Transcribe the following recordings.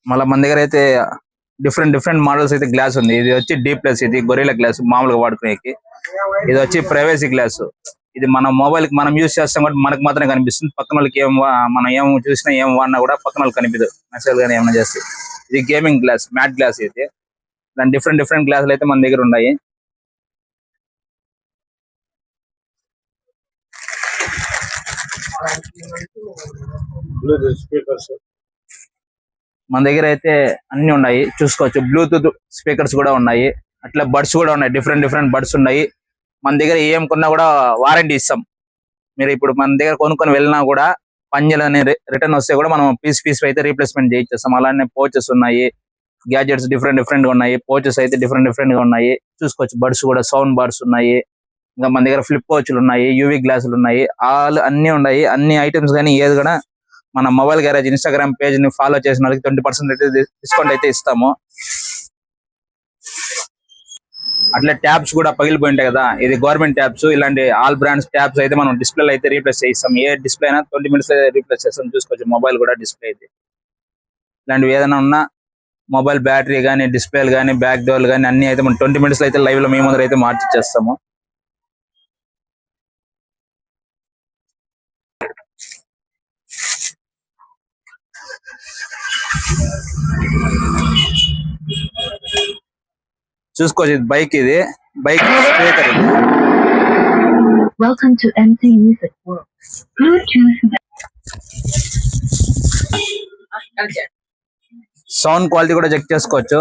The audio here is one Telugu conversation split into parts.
మళ్ళీ మన దగ్గర అయితే డిఫరెంట్ డిఫరెంట్ మోడల్స్ అయితే గ్లాస్ ఉంది. ఇది వచ్చి డీ ప్లస్, ఇది గొరిల్లా గ్లాస్ మామూలుగా వాడుకునేకి. ఇది వచ్చి ప్రైవసీ గ్లాస్. ఇది మన మొబైల్ కి మనం యూజ్ చేస్తాం కాబట్టి మనకు మాత్రమే కనిపిస్తుంది. పక్కన వాళ్ళకి మనం ఏం చూసినా ఏం వాడినా కూడా పక్కన వాళ్ళకి కనిపించదు. మెసేజ్ కానీ ఏమైనా చేస్తే. ఇది గేమింగ్ గ్లాస్, మ్యాట్ గ్లాస్. ఇది దాని డిఫరెంట్ డిఫరెంట్ గ్లాసులు అయితే మన దగ్గర ఉన్నాయి. మన దగ్గర అయితే అన్ని ఉన్నాయి చూసుకోవచ్చు. బ్లూటూత్ స్పీకర్స్ కూడా ఉన్నాయి. అట్లా బడ్స్ కూడా ఉన్నాయి. డిఫరెంట్ డిఫరెంట్ బడ్స్ ఉన్నాయి. మన దగ్గర ఏం కొన్నా కూడా వారంటీ ఇస్తాం. మీరు ఇప్పుడు మన దగ్గర కొనుక్కొని వెళ్ళినా కూడా పంజలు అనే రిటర్న్ వస్తే కూడా మనం పీస్ అయితే రీప్లేస్మెంట్ చేయించేస్తాం. అలానే పోచెస్ ఉన్నాయి, గ్యాడ్జెట్స్ డిఫరెంట్ డిఫరెంట్ గా ఉన్నాయి. పోచెస్ అయితే డిఫరెంట్ డిఫరెంట్ గా ఉన్నాయి చూసుకోవచ్చు. బడ్స్ కూడా సౌండ్ బడ్స్ ఉన్నాయి. ఇంకా మన దగ్గర ఫ్లిప్ వాచ్లు ఉన్నాయి, యూవీ గ్లాసులు ఉన్నాయి. అన్ని ఉన్నాయి. అన్ని ఐటమ్స్ కానీ ఏది కూడా మన మొబైల్ గ్యారేజ్ ఇన్స్టాగ్రామ్ పేజ్ ని ఫాలో చేసిన వాళ్ళకి 20% డిస్కౌంట్ అయితే ఇస్తాము. అట్లా ట్యాబ్స్ కూడా పగిలిపోయి ఉంటాయి కదా, ఇది గవర్నమెంట్ ట్యాబ్స్. ఇలాంటి ఆల్ బ్రాండ్స్ ట్యాబ్స్ అయితే మనం డిస్ప్లే అయితే రీప్లేస్ చేయిస్తాం. ఏ డిస్ప్లే అయినా 20 minutes రీప్లేస్ చేస్తాం చూసుకోవచ్చు. మొబైల్ కూడా డిస్ప్లే అయితే ఇలాంటివి ఏదైనా ఉన్నా మొబైల్ బ్యాటరీ కానీ, డిస్ప్లేలు కానీ, బ్యాక్ డోర్లు కానీ అన్ని అయితే మనం 20 minutes అయితే లైవ్ లో మీ ముందర అయితే మార్చిచ్చేస్తాము. చూసుకోవచ్చు. ఇది బైక్, ఇది బైక్ స్పీకర్. ఇది Welcome to MC Music World. Bluetooth. Sound quality కూడా చెక్ చేసుకోవచ్చు.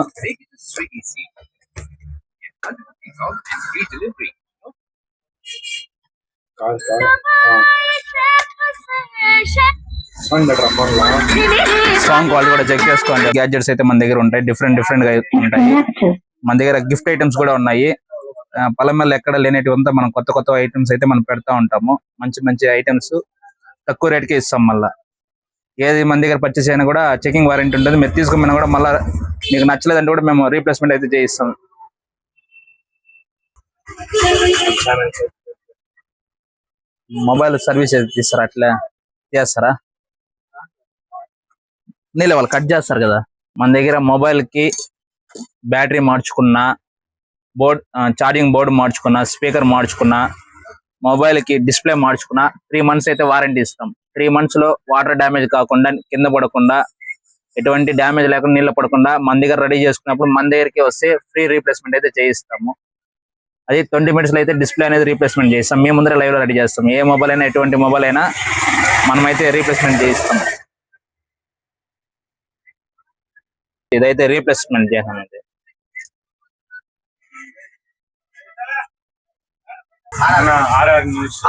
సౌండ్ క్వాలిటీ కూడా చెక్ చేసుకోండి. గ్యాడ్జెట్స్ అయితే మన దగ్గర ఉంటాయి. డిఫరెంట్ డిఫరెంట్ గా ఉంటాయి. మన దగ్గర గిఫ్ట్ ఐటమ్స్ కూడా ఉన్నాయి. పలమల్ల ఎక్కడ లేనేటివంతా మనం కొత్త కొత్త ఐటమ్స్ అయితే మనం పెడతా ఉంటాము. మంచి మంచి ఐటమ్స్ తక్కువ రేట్కి ఇస్తాం. మళ్ళా ఏది మన దగ్గర పర్చేస్ అయినా కూడా చెకింగ్ వారంటీ ఉంటుంది. మీరు తీసుకున్నా కూడా మళ్ళీ మీకు నచ్చలేదంటే కూడా మేము రీప్లేస్మెంట్ అయితే చేయిస్తాం. మొబైల్ సర్వీస్ అయితే తీస్తారా? అట్లా చేస్తారా? నీళ్ళ వాళ్ళు కట్ చేస్తారు కదా. మన దగ్గర మొబైల్ కి బ్యాటరీ మార్చుకున్నా, బోర్డ్ ఛార్జింగ్ బోర్డు మార్చుకున్నా, స్పీకర్ మార్చుకున్నా, మొబైల్ కి డిస్ప్లే మార్చుకున్నా 3 months అయితే వారంటీ ఇస్తాం. 3 months లో వాటర్ డ్యామేజ్ కాకుండా, కింద పడకుండా, ఎటువంటి డ్యామేజ్ లేకుండా, నీళ్ళ పడకుండా మన దగ్గర రెడీ చేసుకున్నప్పుడు మన దగ్గరికి వస్తే ఫ్రీ రీప్లేస్మెంట్ అయితే చేయిస్తాము. అది 20 minutes లో అయితే డిస్ప్లే అనేది రీప్లేస్మెంట్ చేస్తాం. మేము ముందర లైవ్ లో రెడీ చేస్తాం. ఏ మొబైల్ అయినా, ఎటువంటి మొబైల్ అయినా మనమైతే రీప్లేస్మెంట్ చేయిస్తాం. ఇదైతే రీప్లేస్మెంట్ చేసాం. అయితే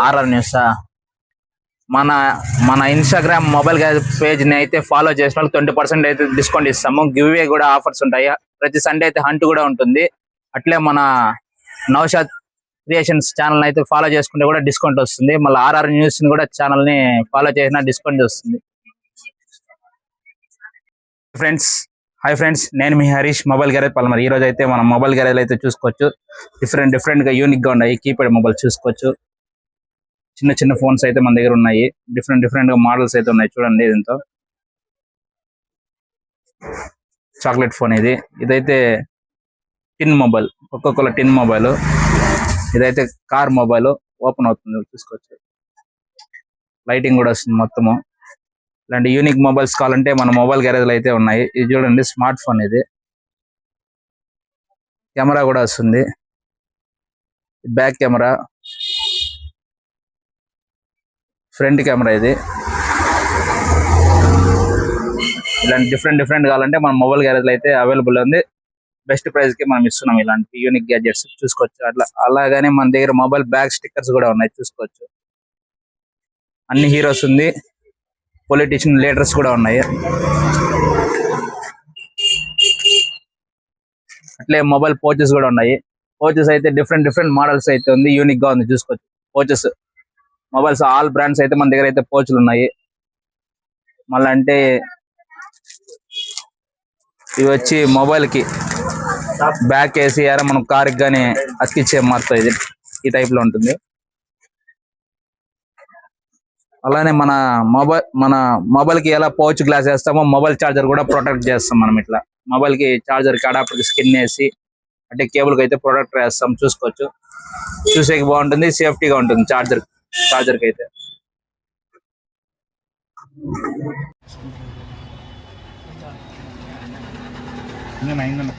ఆర్ఆర్ న్యూస్ మన ఇన్స్టాగ్రామ్ మొబైల్ పేజ్ ని అయితే ఫాలో చేసిన వాళ్ళకి 20% అయితే డిస్కౌంట్ ఇస్తాము. గివ్ అవే కూడా ఆఫర్స్ ఉంటాయి. ప్రతి సండే అయితే హంట్ కూడా ఉంటుంది. అట్లే మన నౌషాద్ క్రియేషన్స్ ఛానల్ అయితే ఫాలో చేసుకుంటే కూడా డిస్కౌంట్ వస్తుంది. మళ్ళీ ఆర్ఆర్ న్యూస్ ని కూడా ఛానల్ ని ఫాలో చేసినా డిస్కౌంట్ వస్తుంది. ఫ్రెండ్స్, హాయ్ ఫ్రెండ్స్, నేను మీ హరీష్, మొబైల్ గ్యారేజ్ పల్మర్. ఈ రోజు అయితే మనం మొబైల్ గ్యారేజ్ అయితే చూసుకోవచ్చు. డిఫరెంట్ డిఫరెంట్ గా యూనిక్ గా ఉన్నాయి. కీప్యాడ్ మొబైల్ చూసుకోవచ్చు. చిన్న చిన్న ఫోన్స్ అయితే మన దగ్గర ఉన్నాయి. డిఫరెంట్ డిఫరెంట్ గా మోడల్స్ అయితే ఉన్నాయి. చూడండి, దీంతో చాక్లెట్ ఫోన్. ఇదైతే టిన్ మొబైల్, ఒక్కొక్కల టిన్ మొబైల్. ఇదైతే కార్ మొబైల్, ఓపెన్ అవుతుంది చూసుకోవచ్చు. లైటింగ్ కూడా వస్తుంది మొత్తము. ఇలాంటి యూనిక్ మొబైల్స్ కావాలంటే మన మొబైల్ గ్యారేజ్ అయితే ఉన్నాయి. ఇది చూడండి, స్మార్ట్ ఫోన్. ఇది కెమెరా కూడా వస్తుంది. Back camera, front camera. ఇది ఇలాంటి డిఫరెంట్ డిఫరెంట్ కావాలంటే మన మొబైల్ గ్యారేజ్ అయితే అవైలబుల్ ఉంది. బెస్ట్ ప్రైస్ కి మనం ఇస్తున్నాం ఇలాంటి యూనిక్ గ్యాడ్జెట్స్ చూసుకోవచ్చు. అలాగనే మన దగ్గర మొబైల్ బ్యాగ్ స్టిక్కర్స్ కూడా ఉన్నాయి చూసుకోవచ్చు. అన్ని హీరోస్ ఉంది. పొలిటీషియన్ లీడర్స్ కూడా ఉన్నాయి. అట్లే మొబైల్ పోచెస్ కూడా ఉన్నాయి. పోచెస్ అయితే డిఫరెంట్ డిఫరెంట్ మోడల్స్ అయితే ఉంది. యూనిక్ గా ఉంది చూసుకోవచ్చు. పోచెస్ మొబైల్స్ ఆల్ బ్రాండ్స్ అయితే మన దగ్గర అయితే పోచులు ఉన్నాయి. మళ్ళీ అంటే ఇవి వచ్చి మొబైల్ కి బ్యాక్ వేసి మనం కార్ కి కానీ అతికిచ్చే మార్తో ఇది ఈ టైప్ లో ఉంటుంది. అలానే మన మొబైల్ కి ఎలా పౌచ్ గ్లాస్ వేస్తామో మొబైల్ చార్జర్ కూడా ప్రొటెక్ట్ చేస్తాం మనం ఇట్లా. మొబైల్ కి చార్జర్ కి అడాప్టర్ కి స్కిన్ వేసి అంటే కేబుల్ కి అయితే ప్రొటెక్ట్ వేస్తాం. చూసుకోవచ్చు, చూసేకి బాగుంటుంది, సేఫ్టీగా ఉంటుంది చార్జర్ కి అయితే. నేను అయిందన్న